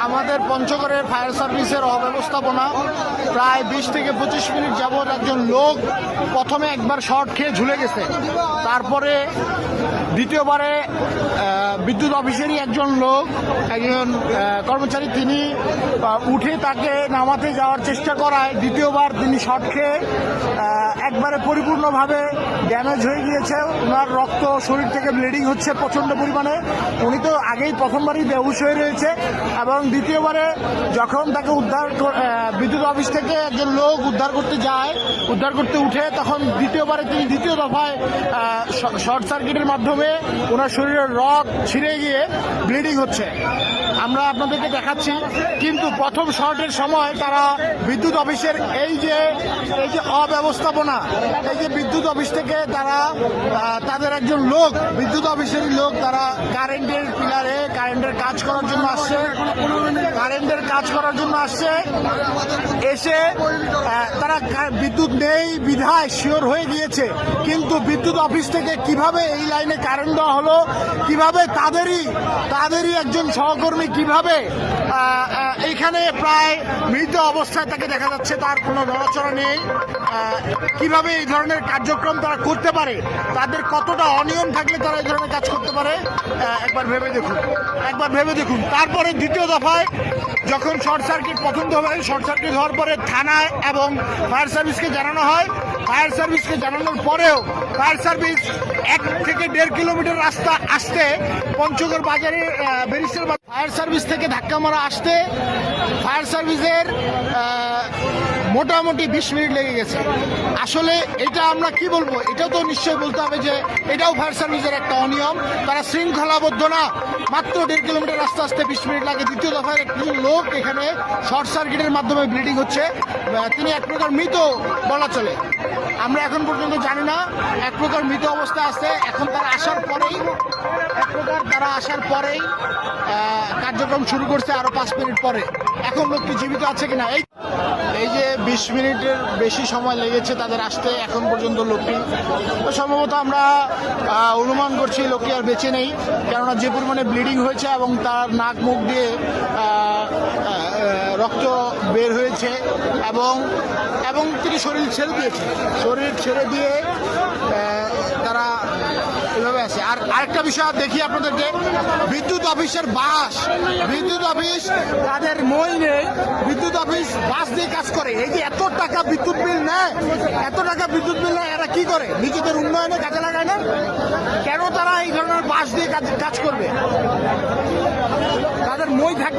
আমাদের পঞ্চগড়ের ফায়ার সার্ভিসের অব্যবস্থাপনা প্রায় 20 থেকে 25 মিনিট যাবৎ একজন লোক প্রথমে একবার শর্ট খেয়ে ঝুলে গেছে, তারপরে দ্বিতীয়বারে বিদ্যুৎ অফিসেরই একজন লোক, একজন কর্মচারী, তিনি উঠে তাকে নামাতে যাওয়ার চেষ্টা করায় দ্বিতীয়বার তিনি শর্ট খেয়ে একবারে পরিপূর্ণভাবে ড্যামেজ হয়ে গিয়েছে। ওনার রক্ত শরীর থেকে ব্লিডিং হচ্ছে প্রচণ্ড পরিমাণে। উনি তো আগেই প্রথমবারই বেহুশ হয়ে রয়েছে এবং দ্বিতীয়বারে যখন তাকে বিদ্যুৎ অফিস থেকে একজন লোক উদ্ধার করতে উঠে, তখন দ্বিতীয়বারে তিনি দ্বিতীয় দফায় শর্ট সার্কিটের মাধ্যমে ওনার শরীরের রড ছিঁড়ে গিয়ে ব্লিডিং হচ্ছে। আমরা আপনাদেরকে দেখাচ্ছি। কিন্তু প্রথম শর্টের সময় তারা বিদ্যুৎ অফিসের এই যে অব্যবস্থাপনা, এই যে বিদ্যুৎ অফিস থেকে তারা তাদের একজন লোক, বিদ্যুৎ অফিসেরই লোক, তারা কারেন্টের পিলারে কারেন্টের কাজ করার জন্য আসছে, এসে তারা বিদ্যুৎ নেই বিধায় শিওর হয়ে গিয়েছে। কিন্তু বিদ্যুৎ অফিস থেকে কিভাবে এই লাইনে কারেন্ট দেওয়া হলো, কিভাবে তাদেরই একজন সহকর্মী কিভাবে এইখানে প্রায় মৃত অবস্থায় তাকে দেখা যাচ্ছে, তার কোনো নড়াচড়া নেই, কিভাবে এই ধরনের কার্যক্রম তারা করতে পারে, তাদের কতটা অনিয়ম থাকলে তারা এই ধরনের কাজ করতে পারে, একবার ভেবে দেখুন। তারপরে দ্বিতীয় দফায় যখন প্রথম দফায় শর্ট সার্কিট হওয়ার পরে থানায় এবং ফায়ার সার্ভিসকে জানানো হয়। ফায়ার সার্ভিসকে জানানোর পরেও ফায়ার সার্ভিস 1 থেকে 1.5 কিলোমিটার রাস্তা আসতে, পঞ্চগড় বাজারে ব্যারিস্টার ফায়ার সার্ভিস থেকে ধাক্কা মারা আসতে ফায়ার সার্ভিসের মোটামুটি 20 মিনিট লেগে গেছে। আসলে এটা আমরা কি বলবো, এটাও তো নিশ্চয়ই বলতে হবে যে এটাও ফায়ার সার্ভিসের একটা অনিয়ম। তারা শৃঙ্খলাবদ্ধ না। মাত্র 1.5 কিলোমিটার রাস্তা আসতে 20 মিনিট লাগে। দ্বিতীয় দফায় একজন লোক এখানে শর্ট সার্কিটের মাধ্যমে ব্লিডিং হচ্ছে, তিনি এক প্রকার মৃত বলা চলে। আমরা এখন পর্যন্ত জানি না, এক প্রকার মৃত অবস্থায় আছে। এখন তারা আসার পরেই কার্যক্রম শুরু করছে, আরো 5 মিনিট পরে। এখন লোকটি জীবিত আছে কিনা, এই যে 20 মিনিটের বেশি সময় লেগেছে তাদের আসতে, এখন পর্যন্ত লোকটি সম্ভবত আমরা অনুমান করছি লোকটি আর বেঁচে নেই, কেননা যে পরিমাণে ব্লিডিং হয়েছে এবং তার নাক মুখ দিয়ে রক্ত বের হয়েছে এবং তিনি শরীর ছেড়ে দিয়ে তারা এভাবে আছে। আর আরেকটা বিষয় দেখি আপনাদেরকে, বিদ্যুৎ অফিসের বিদ্যুৎ অফিস তাদের মই নেই, বিদ্যুৎ অফিস বাস দিয়ে কাজ করে। এই যে এত টাকা বিদ্যুৎ বিল নেয়, এরা কি করে? নিজেদের উন্নয়নে কাজে লাগায় না কেন? তারা এই ধরনের বাস দিয়ে কাজ করবে? তাদের মই থাকবে।